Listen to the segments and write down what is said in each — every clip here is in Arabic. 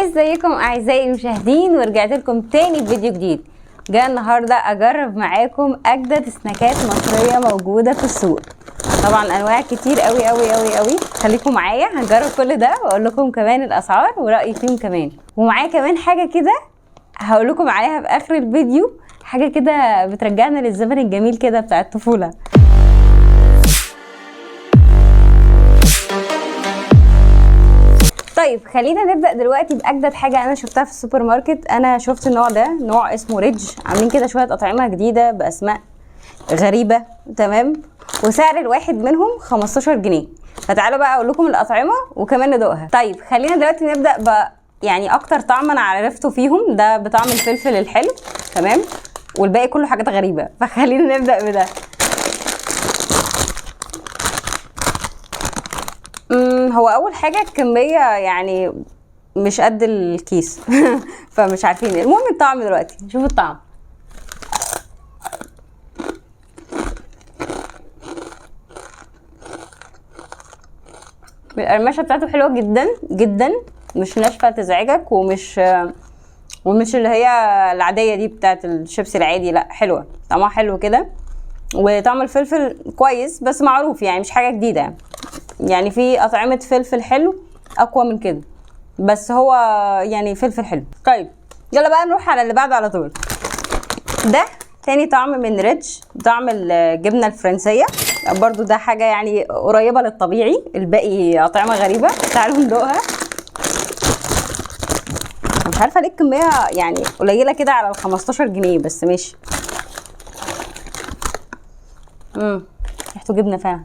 ازيكم اعزائي المشاهدين، ورجعت لكم تاني بفيديو جديد. جاي النهارده اجرب معاكم اجدد سناكات مصريه موجوده في السوق. طبعا انواع كتير قوي قوي قوي قوي. خليكم معايا هنجرب كل ده واقول لكم كمان الاسعار ورايي فيهم كمان. ومعايا كمان حاجه كده هقول لكم عليها في اخر الفيديو، حاجه كده بترجعنا للزمن الجميل كده بتاع الطفوله. طيب خلينا نبدأ دلوقتي بأجدد حاجة أنا شفتها في السوبر ماركت. أنا شفت النوع ده، نوع اسمه ريدج، عاملين كده شوية أطعمة جديدة بأسماء غريبة تمام، وسعر الواحد منهم 15 جنيه. فتعالوا بقى أقول لكم الأطعمة وكمان ندوقها. طيب خلينا دلوقتي نبدأ يعني أكتر طعم أنا عرفته فيهم ده بطعم الفلفل الحلو تمام، والباقي كله حاجات غريبة. فخلينا نبدأ بده. هو اول حاجه الكميه يعني مش قد الكيس فمش عارفين. المهم الطعم دلوقتي، شوفوا الطعم. القرمشه بتاعته حلوه جدا جدا، مش ناشفه تزعجك، ومش اللي هي العاديه دي بتاعت الشيبسي العادي، لا حلوه، طعمها حلو كده. وطعم الفلفل كويس بس معروف، يعني مش حاجه جديده. يعني في أطعمة فلفل حلو أقوى من كده، بس هو يعني فلفل حلو. طيب يلا بقى نروح على اللي بعده على طول. ده تاني طعم من ريدج، طعم الجبنة الفرنسية. برضو ده حاجة يعني قريبة للطبيعي، الباقي أطعمة غريبة. تعالوا ندوقها. مش عارفة ليه الكمية يعني قليلة كده على 15 جنيه، بس ماشي. ريحته جبنة فعلا.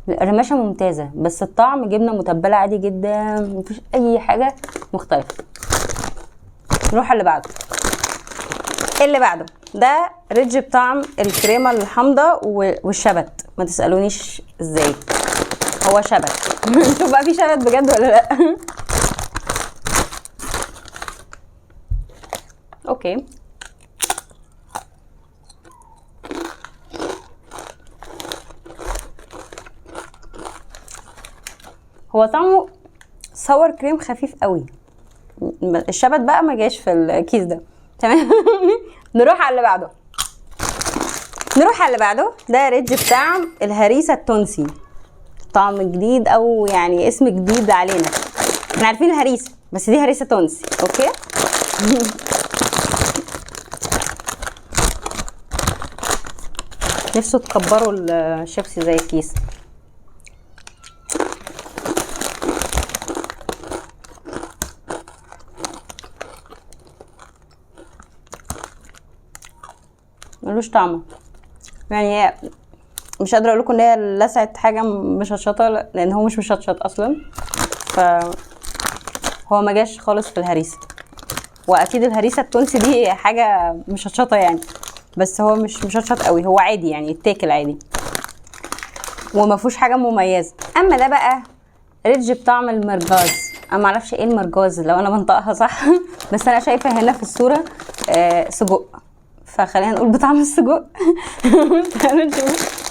القرمشه ممتازه، بس الطعم جبنه متبله عادي جدا، مفيش اي حاجه مختلفه. نروح على اللي بعده. اللي بعده ده ريدج بطعم الكريمه الحامضه والشبت. ما تسالونيش ازاي، هو شبت. شوف بقى في شبت بجد ولا لا. اوكي هو طعمه ساور كريم خفيف قوي. الشبت بقى ما جاش في الكيس ده تمام. نروح على اللي بعده. ده ريدج بتاع الهريسه التونسي، طعم جديد او يعني اسم جديد علينا. احنا عارفين الهريسه، بس دي هريسه تونسي. اوكي نفسه تكبروا الشيبسي زي الكيس. ملوش طعمه، يعني مش قادره اقول لكم ان هي لسعت حاجه مشطشطه، لان هو مش مشطشط اصلا. هو ما جاش خالص في الهريسه، واكيد الهريسه التونسي دي حاجه مشطشطه يعني، بس هو مش مشطشط قوي، هو عادي يعني يتاكل عادي وما فيهوش حاجه مميزه. اما ده بقى ريدج بطعم المرجاز. انا ما اعرفش ايه المرجاز لو انا بنطقها صح بس انا شايفه هنا في الصوره سجق، فخلينا نقول بطعم السجق. تعالوا نشوف.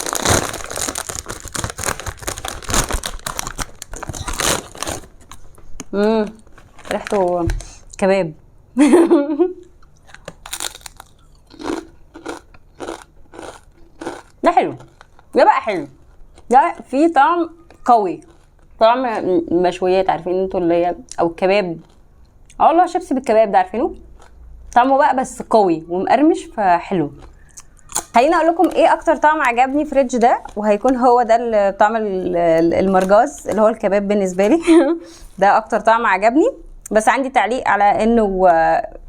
ريحته كباب. ده حلو، ده بقى حلو، ده فيه طعم قوي، طعم مشويات، عارفين انتوا اللي هي او الكباب. والله شيبسي بالكباب ده عارفينه، طعمه بقى بس قوي ومقرمش فحلو. خليني اقول لكم ايه اكتر طعم عجبني في ريدج ده، وهيكون هو ده طعم المرجاز اللي هو الكباب بالنسبه لي. ده اكتر طعم عجبني، بس عندي تعليق على انه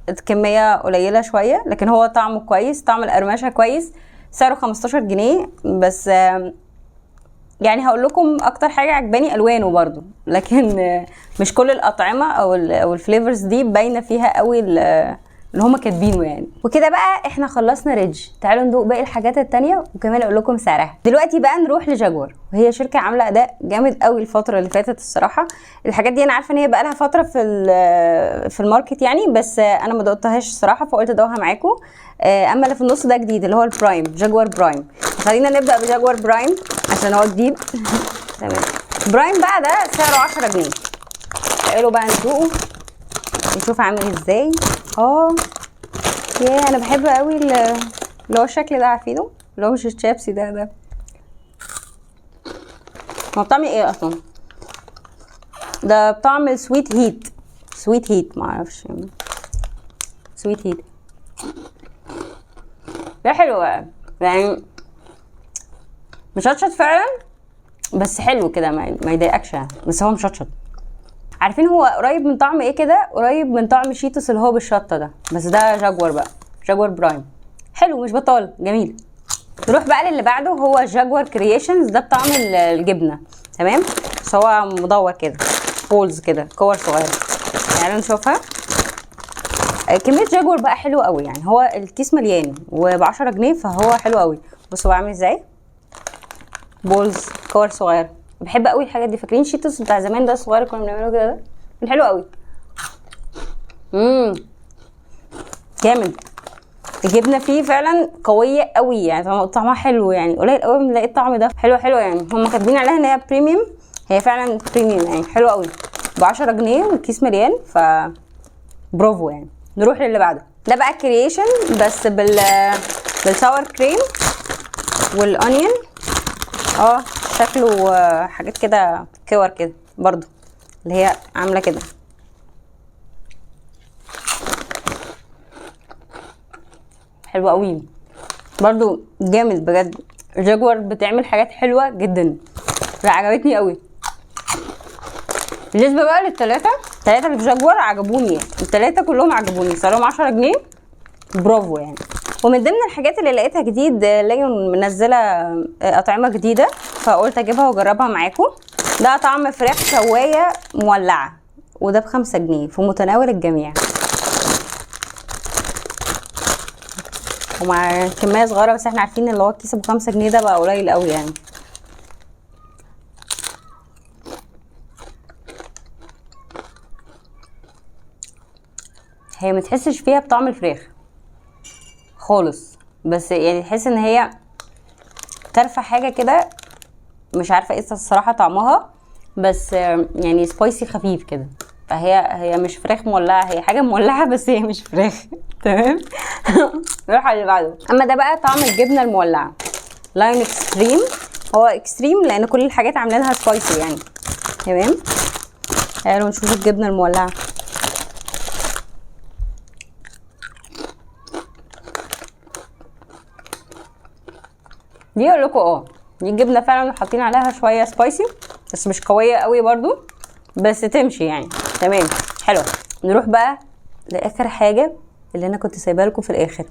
الكميه قليله شويه، لكن هو طعمه كويس، طعم القرمشه كويس. سعره 15 جنيه بس. يعني هقول لكم اكتر حاجه عجباني الوانه برضو، لكن مش كل الاطعمه او الفليفرز دي باينه فيها قوي اللي هما كاتبينه يعني. وكده بقى احنا خلصنا ريدج. تعالوا ندوق باقي الحاجات التانية وكمان اقول لكم سعرها. دلوقتي بقى نروح لجاكور، وهي شركه عامله اداء جامد قوي الفتره اللي فاتت الصراحه. الحاجات دي انا عارفه ان هي بقى لها فتره في الماركت يعني، بس انا ما دقتهاش الصراحه فقلت ادوقها معاكم. اما اللي في النص ده جديد اللي هو البرايم، جاكور برايم. خلينا نبدا بجاكور برايم عشان هو جديد. تمام برايم بقى ده سعره 10 جنيه. تعالوا بقى ندوقه نشوف عامل ازاي. يا انا بحب قوي اللي هو الشكل ده، عارفينه؟ اللي هو مش الشيبسي ده هو بطعم ايه اصلا؟ ده بطعم سويت هيت معرفش، سويت هيت. ده حلو يعني، مشطشط فعلا بس حلو كده، ما يضايقكش يعني، بس هو مشطشط. عارفين هو قريب من طعم ايه كده؟ قريب من طعم شيتوس اللي هو بالشطه ده، بس ده جاكور بقى، جاكور برايم. حلو مش بطال، جميل. نروح بقى للي بعده، هو جاكور كرييشنز. ده بطعم الجبنه، تمام؟ بس هو مدور كده، بولز كده، كور صغيره. تعالوا نشوفها. كميه جاكور بقى حلو قوي يعني، هو الكيس مليان وب10 جنيه، فهو حلو قوي. بصوا بقى عامل ازاي، بولز، كور صغيره. بحب قوي الحاجات دي. فاكرين شيتوس بتاع زمان ده الصغير كنا بنعمله كده؟ ده كان حلو قوي. جامد. الجبنه فيه فعلا قويه قوي يعني، طعمها حلو يعني، قليل قوي بنلاقي الطعم ده حلو يعني. هم كاتبين عليها ان هي بريميوم، هي فعلا بريميوم يعني، حلو قوي. ب10 جنيه والكيس مليان، ف برافو يعني. نروح للي بعده. ده بقى كرييشن بس بالساور كريم والانيون. شكله حاجات كده، كور كده برضو اللي هي عامله كده. حلوه قوي برضو، جامد بجد. جاكور بتعمل حاجات حلوه جدا، عجبتني قوي. بالنسبه بقى للثلاثه اللي في جاكور عجبوني، الثلاثه كلهم عجبوني، سعرهم 10 جنيه. برافو يعني. ومن ضمن الحاجات اللي لقيتها جديد، ليون منزله اطعمه جديده، فقلت اجيبها واجربها معاكم. ده طعم فراخ شوايه مولعه، وده ب5 جنيه، في متناول الجميع، ومع كميه صغيره. بس احنا عارفين اللي هو الكيس ب5 جنيه ده بقى قليل قوي يعني. هي متحسش فيها بطعم الفراخ خالص، بس يعني تحس ان هي ترفع حاجه كده، مش عارفه ايه الصراحه طعمها، بس يعني سبايسي خفيف كده. فهي مش فراخ مولعه، هي حاجه مولعه بس هي مش فراخ. تمام. نروح على اللي بعده. اما ده بقى طعم الجبنه المولعه، لاين اكستريم. هو اكستريم لان كل الحاجات عاملينها سبايسي يعني، تمام. تعالوا نشوف الجبنه المولعه. دي اقول لكم دي الجبنه فعلا حاطين عليها شويه سبايسي، بس مش قويه قوي برضو، بس تمشي يعني، تمام، حلوه. نروح بقى لاخر حاجه اللي انا كنت سايبها لكم في الاخر.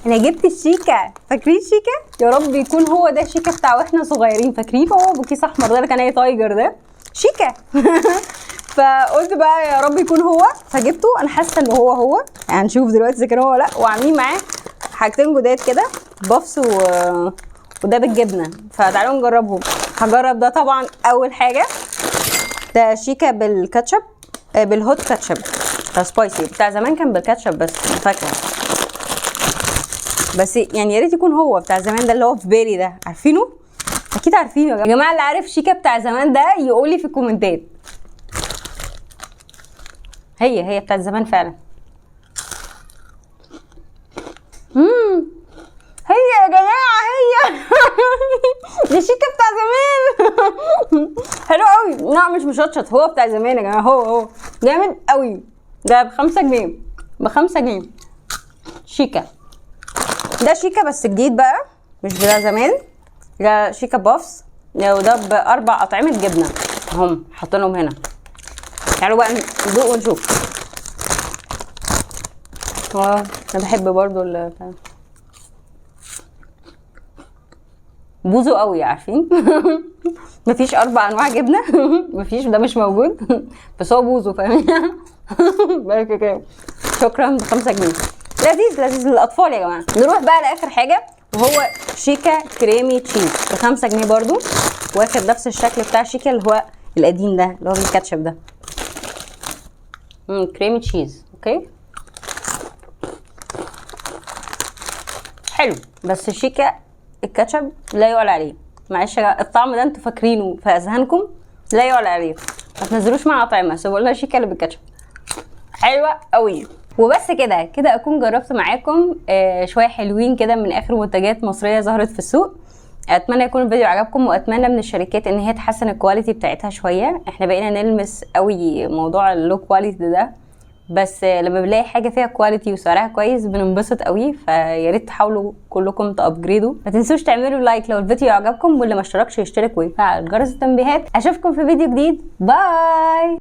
انا جبت الشيكا. فاكرين شيكا؟ يا رب يكون هو ده شيكا بتاع واحنا صغيرين. فاكرين هو بكيس احمر ده اللي كان اي تايجر ده؟ شيكا. فقلت بقى يا رب يكون هو، فجبته. انا حاسه ان هو يعني، هنشوف دلوقتي اذا كان هو لا. وعاملين معاه حاجتين جداد كده، بافس وده بالجبنه، فتعالوا نجربهم. هجرب ده طبعا اول حاجه. ده شيكا بالكاتشب، بالهوت كاتشب، سبايسي. بتاع زمان كان بالكاتشب بس مش فاكره، بس يعني يا ريت يكون هو بتاع زمان ده اللي هو في بالي ده. عارفينه؟ اكيد عارفينه يا جماعه. اللي عارف شيكا بتاع زمان ده يقول لي في الكومنتات. هي بتاعت زمان فعلا. هي يا جماعه هي. دي شيكا بتاع زمان. حلو قوي. لا مش مشطشط، هو بتاع زمان يا جماعه. هو جامد قوي. ده ب5 جنيه، ب5 جنيه شيكا. ده شيكا بس جديد بقى، مش بتاع زمان. ده شيكا بافس، وده ب4 اطعمه جبنه هم حاطينهم هنا. تعالوا بقى ندوق ونشوف. انا بحب برضو بوزو قوي، عارفين؟ مفيش 4 انواع جبنه. مفيش، ده مش موجود. بس هو بوزو، فاهمين؟ بارك كده. شكرا. ب5 جنيه. لذيذ للاطفال يا جماعه. نروح بقى لاخر حاجه، وهو شيكا كريمي تشيز ب5 جنيه برضو، واخد نفس الشكل بتاع شيكا اللي هو القديم ده اللي هو بالكاتشب ده. كريمي تشيز. اوكي حلو، بس الشيكا الكاتشب لا يعلى عليه. معلش الطعم ده انتوا فاكرينه في اذهانكم، لا يعلى عليه. ما تنزلوش مع اطعمه، سيبوا لنا شيكه اللي بالكاتشب حلوه قوي. وبس كده اكون جربت معاكم شويه حلوين كده من اخر منتجات مصريه ظهرت في السوق. اتمنى يكون الفيديو عجبكم، واتمنى من الشركات ان هي تحسن الكواليتي بتاعتها شويه. احنا بقينا نلمس قوي موضوع اللو كواليتي ده، بس لما بنلاقي حاجه فيها كواليتي وسعرها كويس بننبسط قوي. فيا ريت تحاولوا كلكم تابجريدوا. ما تنسوش تعملوا لايك لو الفيديو عجبكم، واللي ما اشتركش يشترك ويفعل جرس التنبيهات. اشوفكم في فيديو جديد، باي.